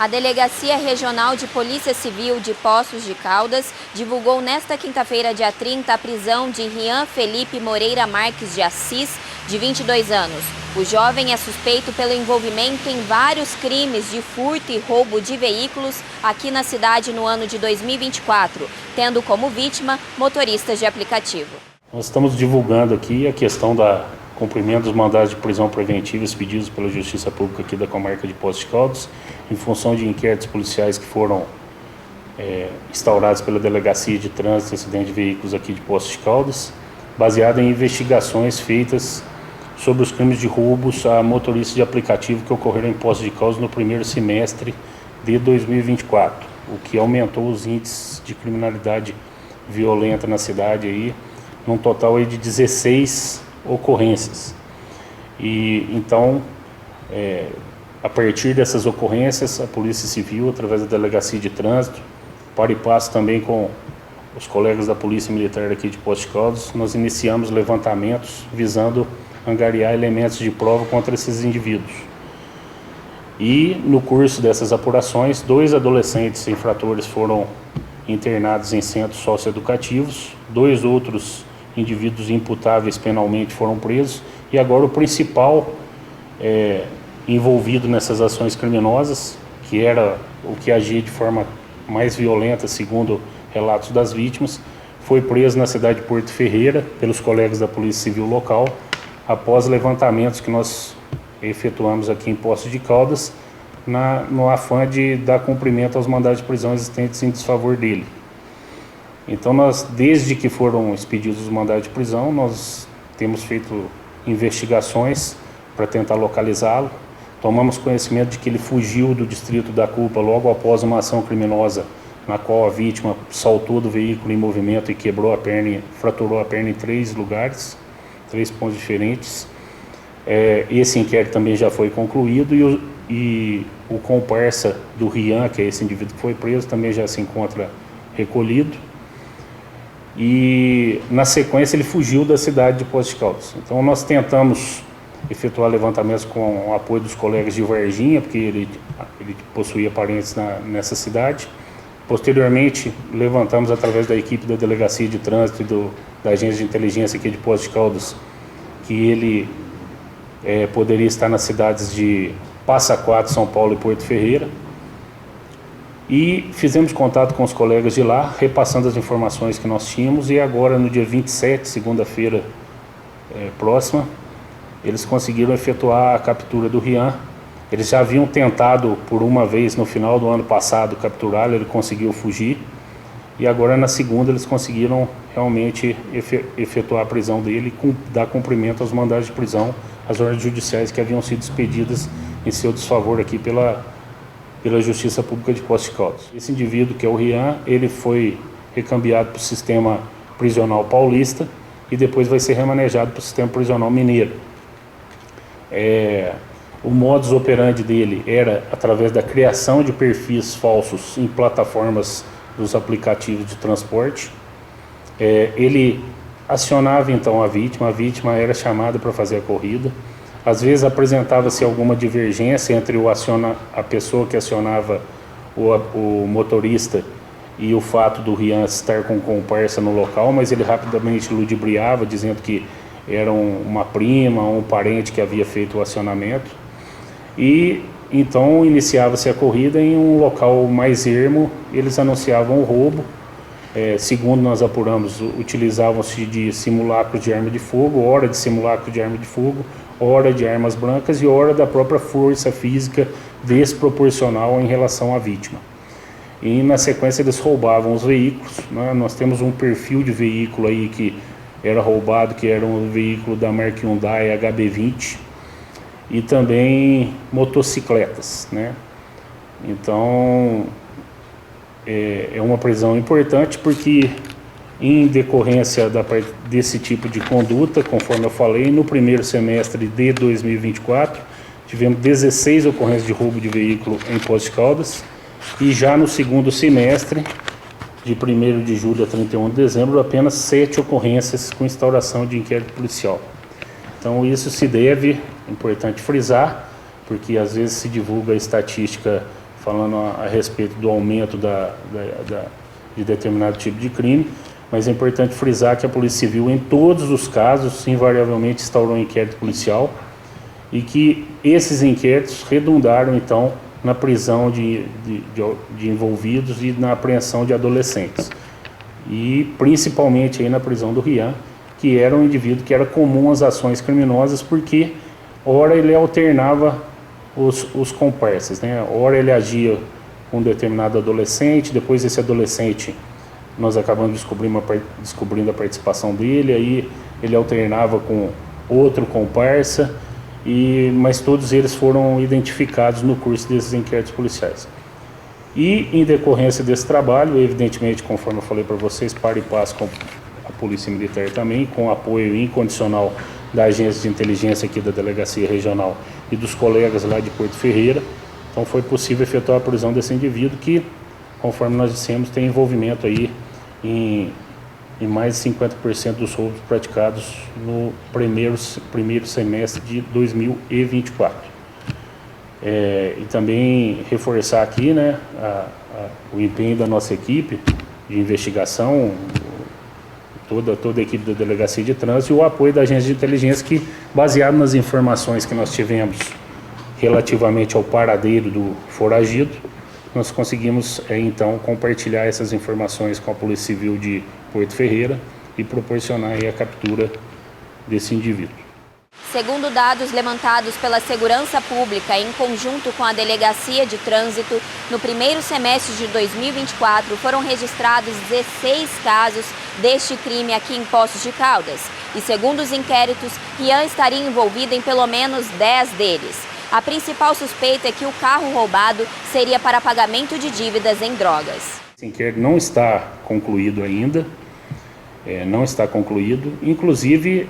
A Delegacia Regional de Polícia Civil de Poços de Caldas divulgou nesta quinta-feira, dia 30, a prisão de Rian Felipe Moreira Marques de Assis, de 22 anos. O jovem é suspeito pelo envolvimento em vários crimes de furto e roubo de veículos aqui na cidade no ano de 2024, tendo como vítima motoristas de aplicativo. Nós estamos divulgando aqui a questão do cumprimento dos mandados de prisão preventiva expedidos pela Justiça Pública aqui da comarca de Poços de Caldas, em função de inquéritos policiais que foram instaurados pela Delegacia de Trânsito e Acidente de Veículos aqui de Poços de Caldas, baseado em investigações feitas sobre os crimes de roubos a motoristas de aplicativo que ocorreram em Poços de Caldas no primeiro semestre de 2024, o que aumentou os índices de criminalidade violenta na cidade aí, num total aí de 16 ocorrências. E então, a partir dessas ocorrências, a Polícia Civil, através da Delegacia de Trânsito, para e passo também com os colegas da Polícia Militar aqui de Poços de Caldas, nós iniciamos levantamentos visando angariar elementos de prova contra esses indivíduos. E no curso dessas apurações, 2 adolescentes infratores foram internados em centros socioeducativos, 2 outros indivíduos imputáveis penalmente foram presos, e agora o principal envolvido nessas ações criminosas, que era o que agia de forma mais violenta, segundo relatos das vítimas, foi preso na cidade de Porto Ferreira pelos colegas da Polícia Civil local, após levantamentos que nós efetuamos aqui em Poços de Caldas, no afã de dar cumprimento aos mandados de prisão existentes em desfavor dele. Então nós, desde que foram expedidos os mandados de prisão, nós temos feito investigações para tentar localizá-lo. Tomamos conhecimento de que ele fugiu do distrito da culpa logo após uma ação criminosa na qual a vítima saltou do veículo em movimento e quebrou a perna, fraturou a perna em 3 lugares, 3 pontos diferentes. Esse inquérito também já foi concluído e o comparsa do Rian, que é esse indivíduo que foi preso, também já se encontra recolhido. E na sequência ele fugiu da cidade de Poços de Caldas. Então nós tentamos efetuar levantamentos com o apoio dos colegas de Varginha, porque ele possuía parentes nessa cidade. Posteriormente levantamos através da equipe da Delegacia de Trânsito e da Agência de Inteligência aqui de Poços de Caldas que ele poderia estar nas cidades de Passa Quatro, São Paulo e Porto Ferreira. E fizemos contato com os colegas de lá, repassando as informações que nós tínhamos, e agora no dia 27, segunda-feira próxima, eles conseguiram efetuar a captura do Rian. Eles já haviam tentado por uma vez no final do ano passado capturá-lo, ele conseguiu fugir, e agora na segunda eles conseguiram realmente efetuar a prisão dele e dar cumprimento aos mandados de prisão, às ordens judiciais que haviam sido expedidas em seu desfavor aqui pela Justiça Pública de Poços de Caldas. Esse indivíduo, que é o Rian, ele foi recambiado para o sistema prisional paulista e depois vai ser remanejado para o sistema prisional mineiro. O modus operandi dele era através da criação de perfis falsos em plataformas dos aplicativos de transporte. Ele acionava então a vítima era chamada para fazer a corrida. Às vezes apresentava-se alguma divergência entre a pessoa que acionava o motorista e o fato do Rian estar com comparsa no local, mas ele rapidamente ludibriava, dizendo que era uma prima, um parente que havia feito o acionamento. E então iniciava-se a corrida em um local mais ermo, eles anunciavam o roubo. Segundo nós apuramos, utilizavam-se de simulacros de arma de fogo, hora de simulacro de arma de fogo, hora de armas brancas e hora da própria força física desproporcional em relação à vítima. E na sequência eles roubavam os veículos, né? Nós temos um perfil de veículo aí que era roubado, que era um veículo da marca Hyundai HB20 e também motocicletas, né? Então é uma prisão importante porque, em decorrência desse tipo de conduta, conforme eu falei, no primeiro semestre de 2024 tivemos 16 ocorrências de roubo de veículo em Poços de Caldas, e já no segundo semestre, de 1º de julho a 31 de dezembro, apenas 7 ocorrências com instauração de inquérito policial. Então isso se deve, é importante frisar, porque às vezes se divulga a estatística falando a respeito do aumento de determinado tipo de crime, mas é importante frisar que a Polícia Civil, em todos os casos, invariavelmente instaurou um inquérito policial e que esses inquéritos redundaram, então, na prisão de envolvidos e na apreensão de adolescentes. E principalmente aí na prisão do Rian, que era um indivíduo que era comum às ações criminosas, porque ora ele alternava os comparsas, né? Ora ele agia com um determinado adolescente, depois esse adolescente nós acabamos descobrindo a participação dele, aí ele alternava com outro comparsa, mas todos eles foram identificados no curso desses inquéritos policiais. E em decorrência desse trabalho, evidentemente, conforme eu falei para vocês, para e passo com a Polícia Militar também, com apoio incondicional da agência de inteligência aqui da Delegacia Regional e dos colegas lá de Porto Ferreira, então foi possível efetuar a prisão desse indivíduo que, conforme nós dissemos, tem envolvimento aí em mais de 50% dos roubos praticados no primeiro semestre de 2024. E também reforçar aqui, né, o empenho da nossa equipe de investigação, toda a equipe da Delegacia de Trânsito e o apoio da agência de inteligência que, baseado nas informações que nós tivemos relativamente ao paradeiro do foragido, nós conseguimos então compartilhar essas informações com a Polícia Civil de Porto Ferreira e proporcionar aí a captura desse indivíduo. Segundo dados levantados pela Segurança Pública em conjunto com a Delegacia de Trânsito, no primeiro semestre de 2024 foram registrados 16 casos deste crime aqui em Poços de Caldas. E segundo os inquéritos, Rian estaria envolvido em pelo menos 10 deles. A principal suspeita é que o carro roubado seria para pagamento de dívidas em drogas. Esse inquérito não está concluído ainda. Não está concluído, inclusive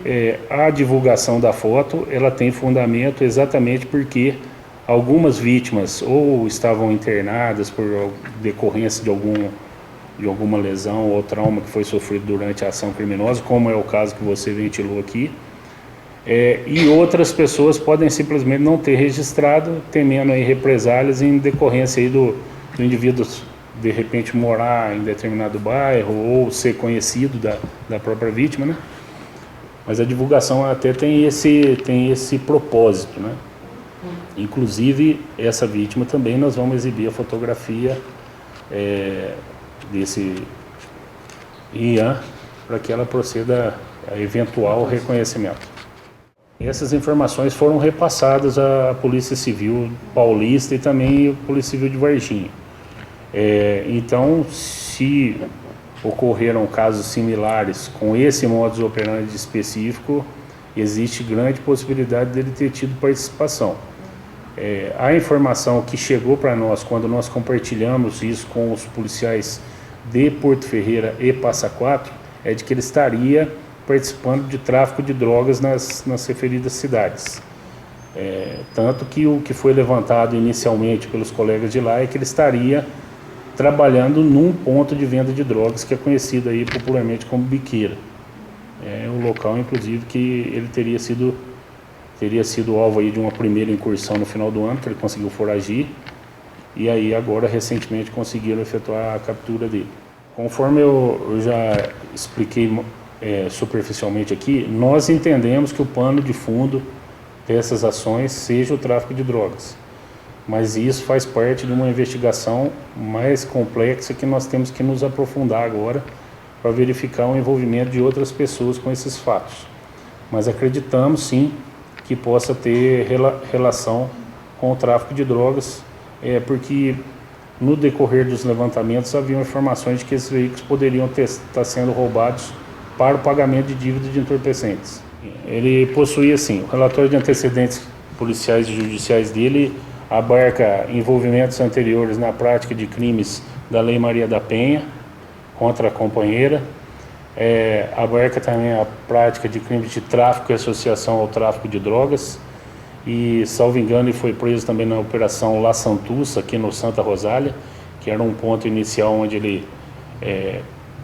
a divulgação da foto ela tem fundamento exatamente porque algumas vítimas ou estavam internadas por decorrência de alguma lesão ou trauma que foi sofrido durante a ação criminosa, como é o caso que você ventilou aqui, e outras pessoas podem simplesmente não ter registrado, temendo aí represálias em decorrência aí do indivíduo de repente morar em determinado bairro ou ser conhecido da própria vítima, né? Mas a divulgação até tem esse propósito, né? Inclusive, essa vítima também nós vamos exibir a fotografia desse Rian para que ela proceda a eventual reconhecimento. Essas informações foram repassadas à Polícia Civil Paulista e também à Polícia Civil de Varginha. Então, se ocorreram casos similares com esse modus operandi específico, existe grande possibilidade dele ter tido participação. A informação que chegou para nós, quando nós compartilhamos isso com os policiais de Porto Ferreira e Passa Quatro, é de que ele estaria participando de tráfico de drogas nas referidas cidades. Tanto que o que foi levantado inicialmente pelos colegas de lá é que ele estaria trabalhando num ponto de venda de drogas que é conhecido aí popularmente como biqueira. É o local, inclusive, que ele teria sido alvo aí de uma primeira incursão no final do ano, que ele conseguiu foragir, e aí agora recentemente conseguiram efetuar a captura dele. Conforme eu já expliquei superficialmente aqui, nós entendemos que o pano de fundo dessas ações seja o tráfico de drogas. Mas isso faz parte de uma investigação mais complexa que nós temos que nos aprofundar agora para verificar o envolvimento de outras pessoas com esses fatos. Mas acreditamos sim que possa ter relação com o tráfico de drogas, porque no decorrer dos levantamentos haviam informações de que esses veículos poderiam estar sendo roubados para o pagamento de dívidas de entorpecentes. Ele possuía sim, o relatório de antecedentes policiais e judiciais dele abarca envolvimentos anteriores na prática de crimes da Lei Maria da Penha contra a companheira, abarca também a prática de crimes de tráfico e associação ao tráfico de drogas e, salvo engano, ele foi preso também na Operação La Santussa, aqui no Santa Rosália, que era um ponto inicial onde ele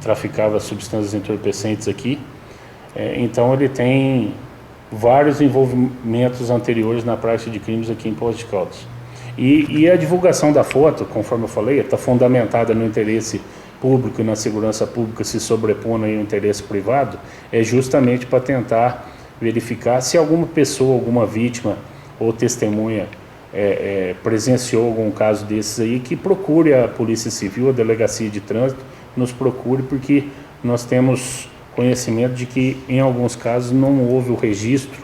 traficava substâncias entorpecentes aqui. Então ele tem vários envolvimentos anteriores na prática de crimes aqui em Poços de Caldas. E a divulgação da foto, conforme eu falei, está fundamentada no interesse público e na segurança pública, se sobrepondo aí ao interesse privado, é justamente para tentar verificar se alguma pessoa, alguma vítima ou testemunha presenciou algum caso desses aí, que procure a Polícia Civil, a Delegacia de Trânsito, nos procure, porque nós temos conhecimento de que em alguns casos não houve o registro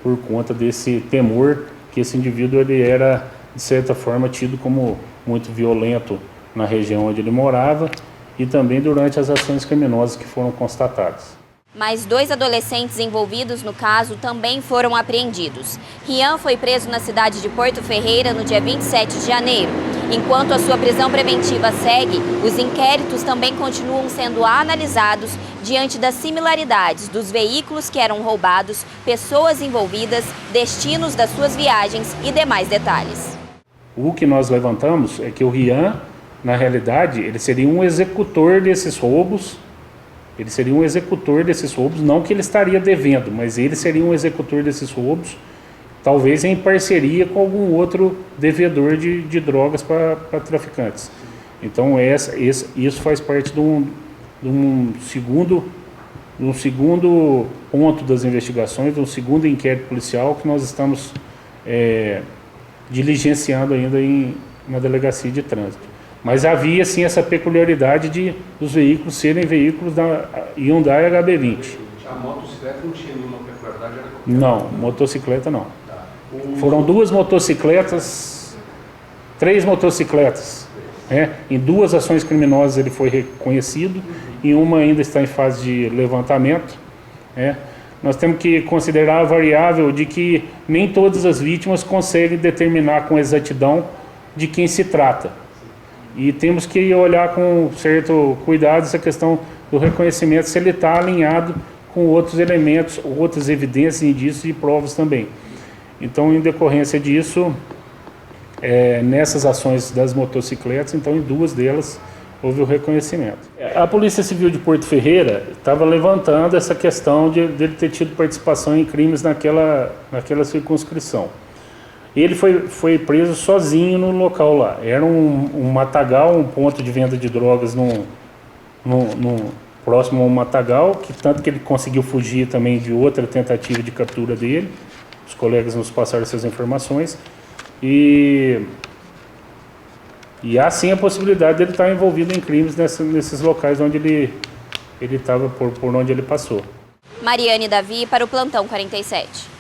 por conta desse temor que esse indivíduo ele era, de certa forma, tido como muito violento na região onde ele morava e também durante as ações criminosas que foram constatadas. Mais 2 adolescentes envolvidos no caso também foram apreendidos. Rian foi preso na cidade de Porto Ferreira no dia 27 de janeiro. Enquanto a sua prisão preventiva segue, os inquéritos também continuam sendo analisados diante das similaridades dos veículos que eram roubados, pessoas envolvidas, destinos das suas viagens e demais detalhes. O que nós levantamos é que o Rian, na realidade, ele seria um executor desses roubos. Ele seria um executor desses roubos, não que ele estaria devendo, mas ele seria um executor desses roubos, talvez em parceria com algum outro devedor de drogas para traficantes. Então isso faz parte de um segundo ponto das investigações, de um segundo inquérito policial que nós estamos diligenciando ainda na Delegacia de Trânsito. Mas havia sim essa peculiaridade dos veículos serem veículos da Hyundai HB20. A motocicleta não tinha nenhuma peculiaridade? Não, motocicleta não. Tá. Foram 2 motocicletas, 3 motocicletas. Em 2 ações criminosas ele foi reconhecido, em uma ainda está em fase de levantamento. Nós temos que considerar a variável de que nem todas as vítimas conseguem determinar com exatidão de quem se trata. E temos que olhar com certo cuidado essa questão do reconhecimento, se ele está alinhado com outros elementos, outras evidências, indícios e provas também. Então, em decorrência disso, nessas ações das motocicletas, então em 2 delas houve o reconhecimento. A Polícia Civil de Porto Ferreira estava levantando essa questão dele ter tido participação em crimes naquela circunscrição. Ele foi preso sozinho no local lá. Era um matagal, um ponto de venda de drogas próximo a um matagal, que tanto que ele conseguiu fugir também de outra tentativa de captura dele. Os colegas nos passaram essas informações. E há sim a possibilidade dele estar envolvido em crimes nesses locais onde ele estava, por onde ele passou. Mariane Davi para o Plantão 47.